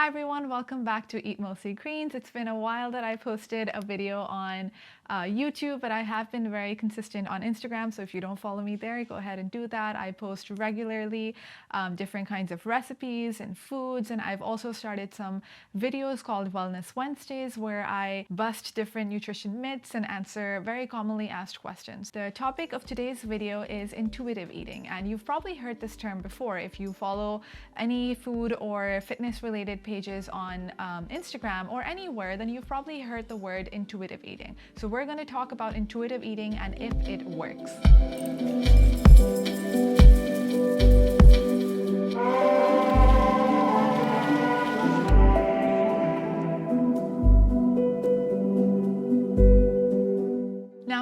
Hi everyone, welcome back to Eat Mostly Greens. It's been a while that I posted a video on YouTube, but I have been very consistent on Instagram, so if you don't follow me there, go ahead and do that. I post regularly different kinds of recipes and foods, and I've also started some videos called Wellness Wednesdays where I bust different nutrition myths and answer very commonly asked questions. The topic of today's video is intuitive eating, and you've probably heard this term before if you follow any food or fitness related pages on Instagram or anywhere, then you've probably heard the word intuitive eating. So we're going to talk about intuitive eating and if it works.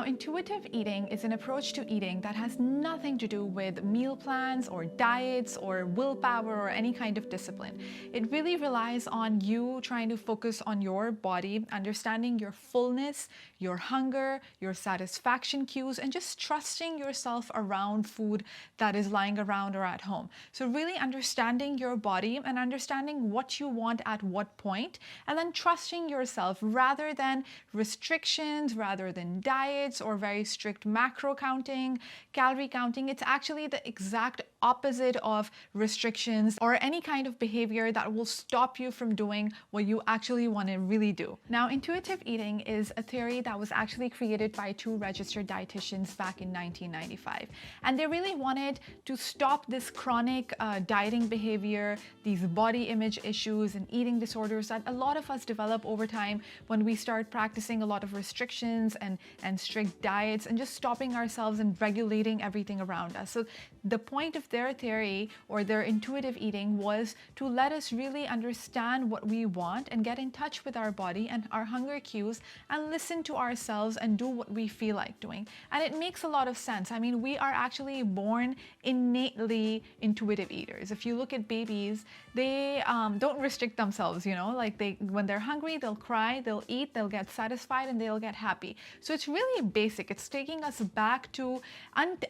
Intuitive eating is an approach to eating that has nothing to do with meal plans or diets or willpower or any kind of discipline. It really relies on you trying to focus on your body, understanding your fullness, your hunger, your satisfaction cues, and just trusting yourself around food that is lying around or at home. So really understanding your body and understanding what you want at what point, and then trusting yourself rather than restrictions, rather than diets, or very strict macro counting, calorie counting. It's actually the exact opposite of restrictions or any kind of behavior that will stop you from doing what you actually want to really do. Now, intuitive eating is a theory that was actually created by two registered dietitians back in 1995. And they really wanted to stop this chronic dieting behavior, these body image issues and eating disorders that a lot of us develop over time when we start practicing a lot of restrictions and strict diets and just stopping ourselves and regulating everything around us. So the point of their theory or their intuitive eating was to let us really understand what we want and get in touch with our body and our hunger cues and listen to ourselves and do what we feel like doing. And it makes a lot of sense. I mean, we are actually born innately intuitive eaters. If you look at babies, they don't restrict themselves, like when they're hungry, they'll cry, they'll eat, they'll get satisfied, and they'll get happy. So it's really basic. It's taking us back to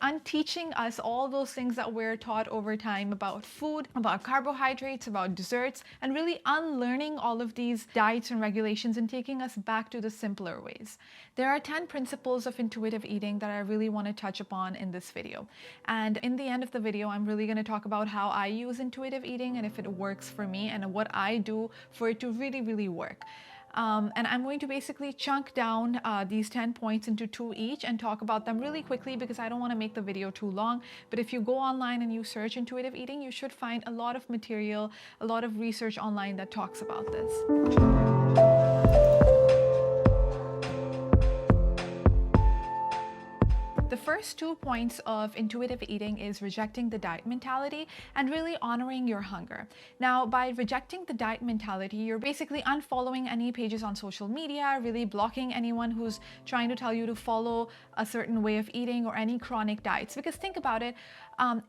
unteaching us all those things that we're taught over time about food, about carbohydrates, about desserts, and really unlearning all of these diets and regulations and taking us back to the simpler ways. There are 10 principles of intuitive eating that I really want to touch upon in this video. And in the end of the video, I'm really going to talk about how I use intuitive eating and if it works for me and what I do for it to really, really work. And I'm going to basically chunk down these 10 points into 2 each and talk about them really quickly because I don't want to make the video too long. But if you go online and you search intuitive eating, you should find a lot of material, a lot of research online that talks about this. The first 2 points of intuitive eating is rejecting the diet mentality and really honoring your hunger. Now, by rejecting the diet mentality, you're basically unfollowing any pages on social media, really blocking anyone who's trying to tell you to follow a certain way of eating or any chronic diets. Because think about it,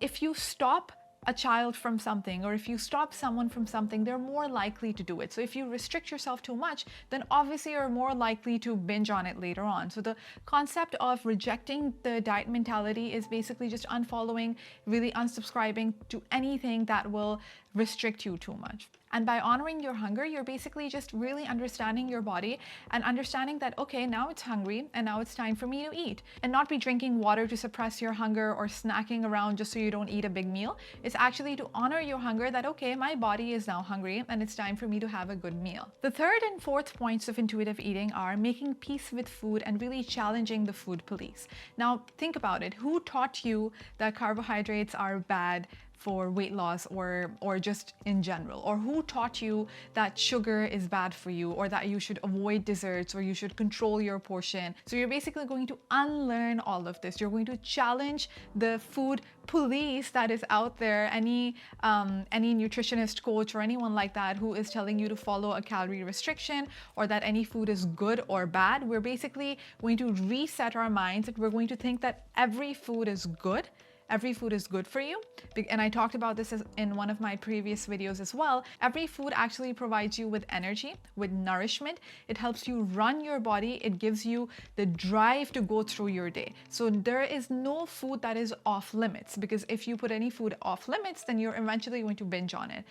if you stop a child from something or if you stop someone from something, they're more likely to do it. So if you restrict yourself too much, then obviously you're more likely to binge on it later on. So the concept of rejecting the diet mentality is basically just unfollowing, really unsubscribing to anything that will restrict you too much. And by honoring your hunger, you're basically just really understanding your body and understanding that, okay, now it's hungry and now it's time for me to eat. And not be drinking water to suppress your hunger or snacking around just so you don't eat a big meal. It's actually to honor your hunger that, okay, my body is now hungry and it's time for me to have a good meal. The third and fourth points of intuitive eating are making peace with food and really challenging the food police. Now, think about it. Who taught you that carbohydrates are bad for weight loss or just in general? Or who taught you that sugar is bad for you or that you should avoid desserts or you should control your portion? So you're basically going to unlearn all of this. You're going to challenge the food police that is out there, any nutritionist coach or anyone like that who is telling you to follow a calorie restriction or that any food is good or bad. We're basically going to reset our minds and we're going to think that every food is good every food is good for you. And I talked about this in one of my previous videos as well. Every food actually provides you with energy, with nourishment. It helps you run your body. It gives you the drive to go through your day. So there is no food that is off limits, because if you put any food off limits, then you're eventually going to binge on it,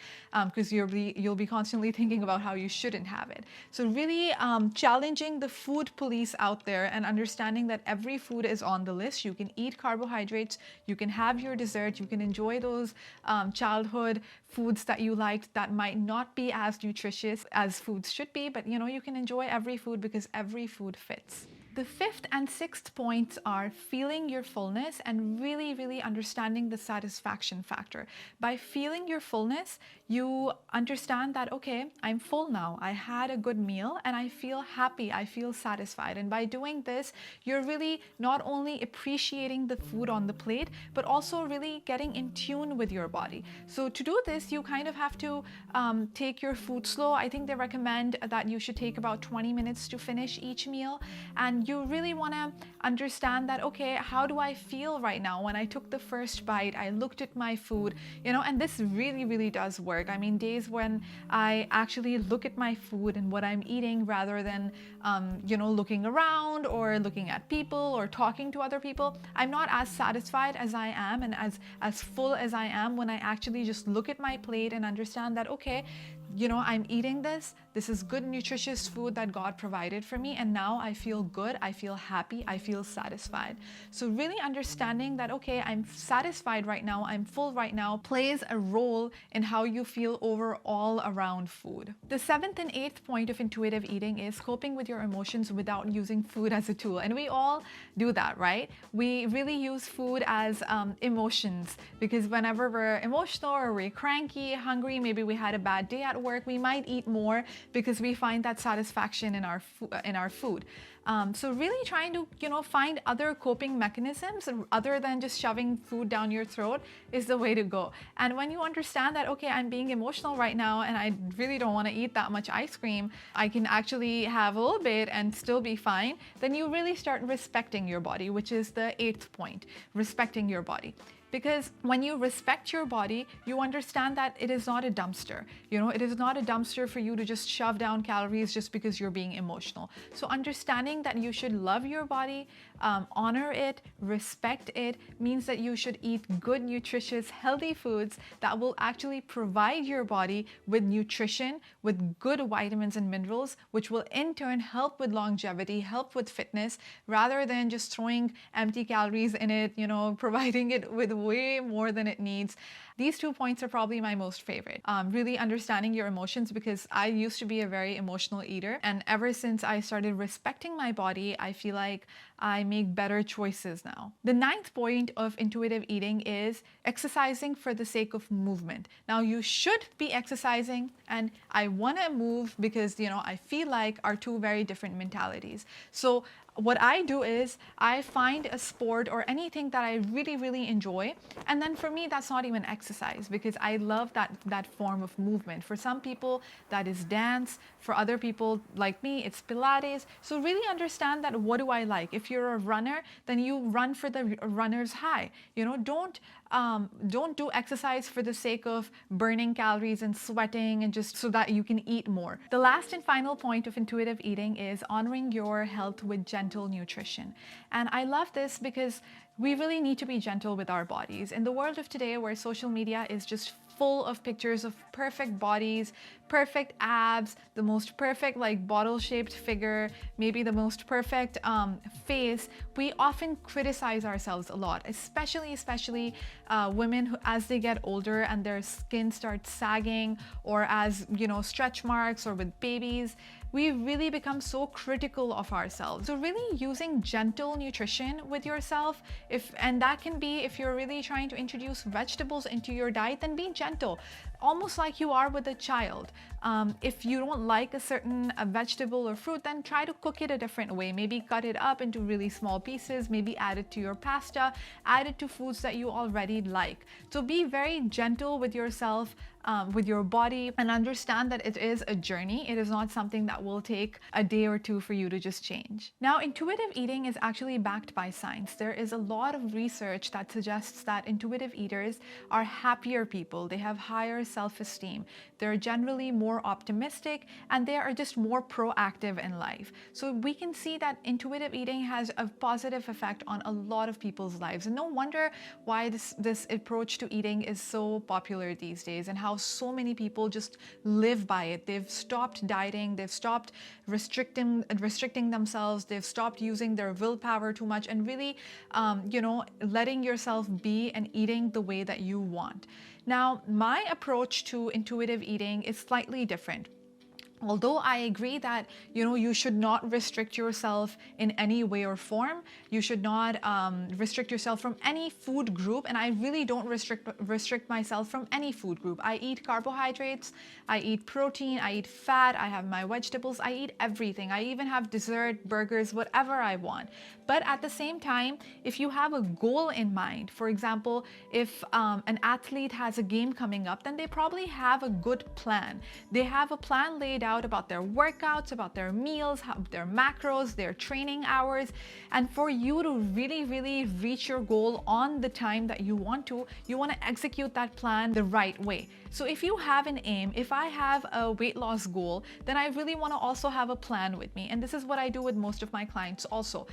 because you'll be constantly thinking about how you shouldn't have it. So really challenging the food police out there and understanding that every food is on the list. You can eat carbohydrates, you can have your dessert, you can enjoy those childhood foods that you liked that might not be as nutritious as foods should be, but you can enjoy every food because every food fits. The fifth and sixth points are feeling your fullness and really, really understanding the satisfaction factor. By feeling your fullness, you understand that, okay, I'm full now. I had a good meal and I feel happy. I feel satisfied. And by doing this, you're really not only appreciating the food on the plate, but also really getting in tune with your body. So to do this, you kind of have to take your food slow. I think they recommend that you should take about 20 minutes to finish each meal. And you really want to understand that, okay, how do I feel right now? When I took the first bite, I looked at my food, and this really, really does work. I mean, days when I actually look at my food and what I'm eating rather than, looking around or looking at people or talking to other people, I'm not as satisfied as I am and as full as I am when I actually just look at my plate and understand that, okay, I'm eating this. This is good, nutritious food that God provided for me. And now I feel good. I feel happy. I feel satisfied. So really understanding that, okay, I'm satisfied right now. I'm full right now plays a role in how you feel overall around food. The seventh and eighth point of intuitive eating is coping with your emotions without using food as a tool. And we all do that, right? We really use food as emotions, because whenever we're emotional or we're cranky, hungry, maybe we had a bad day at work, we might eat more because we find that satisfaction in our food. So really trying to find other coping mechanisms other than just shoving food down your throat is the way to go. And when you understand that, okay, I'm being emotional right now and I really don't want to eat that much ice cream, I can actually have a little bit and still be fine, then you really start respecting your body, which is the eighth point, respecting your body. Because when you respect your body, you understand that it is not a dumpster. It is not a dumpster for you to just shove down calories just because you're being emotional. So understanding that you should love your body, honor it, respect it, means that you should eat good, nutritious, healthy foods that will actually provide your body with nutrition, with good vitamins and minerals, which will in turn help with longevity, help with fitness, rather than just throwing empty calories in it, providing it with way more than it needs. These 2 points are probably my most favorite. Really understanding your emotions, because I used to be a very emotional eater, and ever since I started respecting my body, I feel like I make better choices now. The ninth point of intuitive eating is exercising for the sake of movement. Now, you should be exercising, and I want to move because I feel like are two very different mentalities. So what I do is I find a sport or anything that I really, really enjoy. And then for me, that's not even exercise, because I love that form of movement. For some people, that is dance. For other people like me, it's Pilates. So really understand that, what do I like? If you're a runner, then you run for the runner's high. Don't do exercise for the sake of burning calories and sweating and just so that you can eat more. The last and final point of intuitive eating is honoring your health with gentle nutrition. And I love this because we really need to be gentle with our bodies. In the world of today, where social media is just full of pictures of perfect bodies, perfect abs, the most perfect bottle-shaped figure, maybe the most perfect face, we often criticize ourselves a lot, especially women who, as they get older and their skin starts sagging, or as stretch marks, or with babies, we really become so critical of ourselves. So really using gentle nutrition with yourself, and that can be, if you're really trying to introduce vegetables into your diet, then be gentle. almost like you are with a child. If you don't like a certain vegetable or fruit, then try to cook it a different way. Maybe cut it up into really small pieces, maybe add it to your pasta, add it to foods that you already like. So be very gentle with yourself, with your body, and understand that it is a journey. It is not something that will take a day or two for you to just change. Now, intuitive eating is actually backed by science. There is a lot of research that suggests that intuitive eaters are happier people. They have higher self-esteem. They're generally more optimistic, and they are just more proactive in life. So we can see that intuitive eating has a positive effect on a lot of people's lives. And no wonder why this approach to eating is so popular these days, and how so many people just live by it. They've stopped dieting, they've stopped restricting themselves, they've stopped using their willpower too much, and really, letting yourself be and eating the way that you want. Now, my approach to intuitive eating is slightly different. Although I agree that, you should not restrict yourself in any way or form. You should not restrict yourself from any food group. And I really don't restrict myself from any food group. I eat carbohydrates, I eat protein, I eat fat, I have my vegetables, I eat everything. I even have dessert, burgers, whatever I want. But at the same time, if you have a goal in mind, for example, if an athlete has a game coming up, then they probably have a good plan. They have a plan laid out about their workouts, about their meals, their macros, their training hours. And for you to really, really reach your goal on the time that you want to execute that plan the right way. So if you have an aim, if I have a weight loss goal, then I really want to also have a plan with me. And this is what I do with most of my clients also.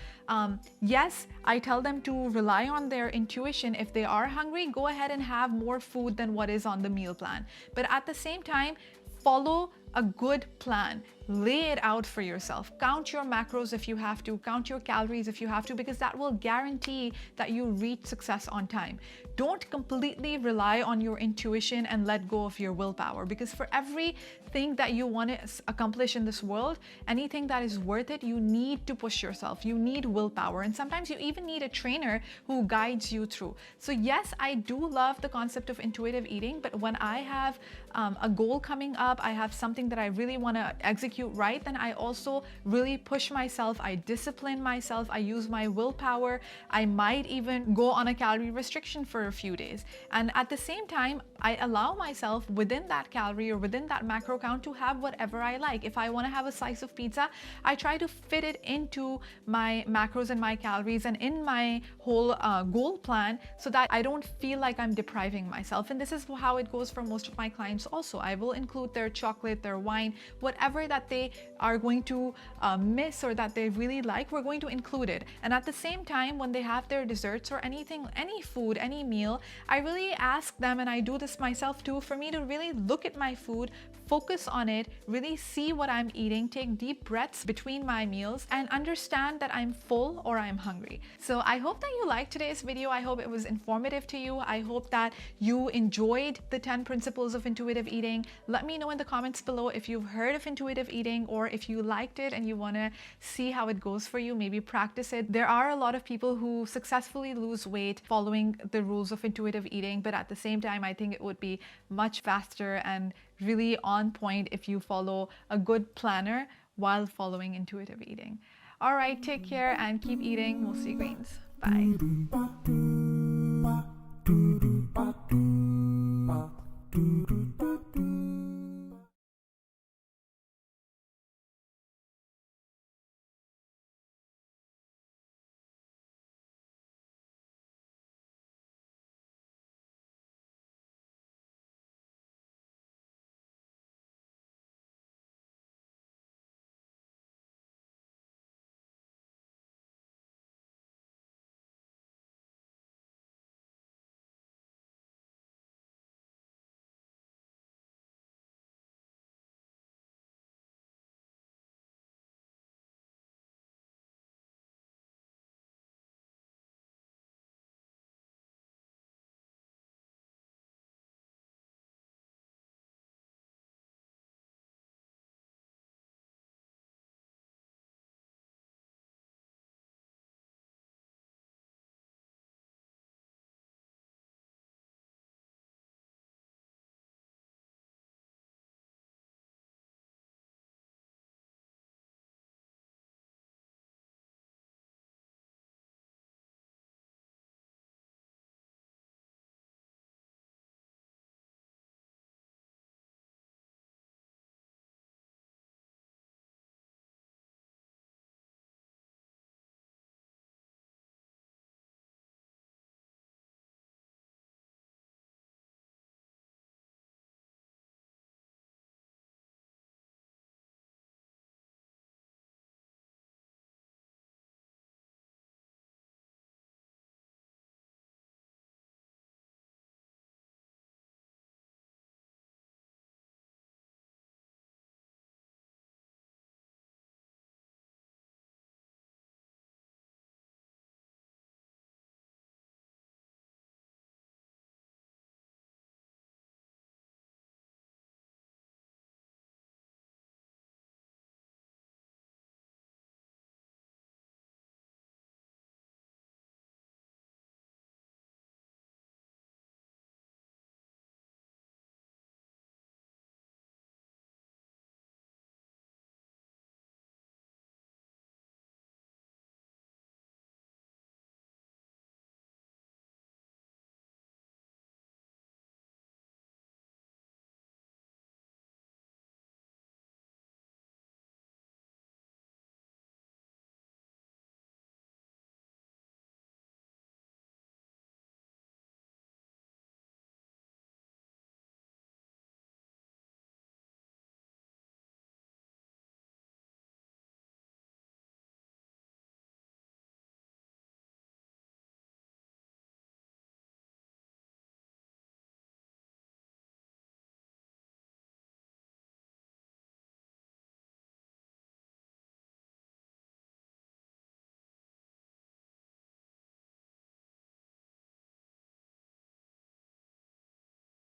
Yes, I tell them to rely on their intuition. If they are hungry, go ahead and have more food than what is on the meal plan. But at the same time, follow a good plan. Lay it out for yourself. Count your macros if you have to, count your calories if you have to, because that will guarantee that you reach success on time. Don't completely rely on your intuition and let go of your willpower, because for everything that you want to accomplish in this world, anything that is worth it, you need to push yourself. You need willpower, and sometimes you even need a trainer who guides you through. So yes, I do love the concept of intuitive eating, but when I have a goal coming up, I have something that I really want to execute right, then I also really push myself. I discipline myself. I use my willpower. I might even go on a calorie restriction for a few days. And at the same time, I allow myself within that calorie or within that macro count to have whatever I like. If I want to have a slice of pizza, I try to fit it into my macros and my calories and in my whole goal plan, so that I don't feel like I'm depriving myself. And this is how it goes for most of my clients also. I will include their chocolate, their wine, whatever that they are going to miss or that they really like, we're going to include it. And at the same time, when they have their desserts or anything, any food, any meal, I really ask them, and I do this myself too, for me to really look at my food, focus on it, really see what I'm eating, take deep breaths between my meals, and understand that I'm full or I'm hungry. So I hope that you liked today's video. I hope it was informative to you. I hope that you enjoyed the 10 principles of intuitive eating. Let me know in the comments below if you've heard of intuitive eating, or if you liked it and you want to see how it goes for you, maybe practice it. There are a lot of people who successfully lose weight following the rules of intuitive eating, but at the same time, I think it would be much faster and really on point if you follow a good planner while following intuitive eating. All right, take care and keep eating. We'll see you greens. Bye.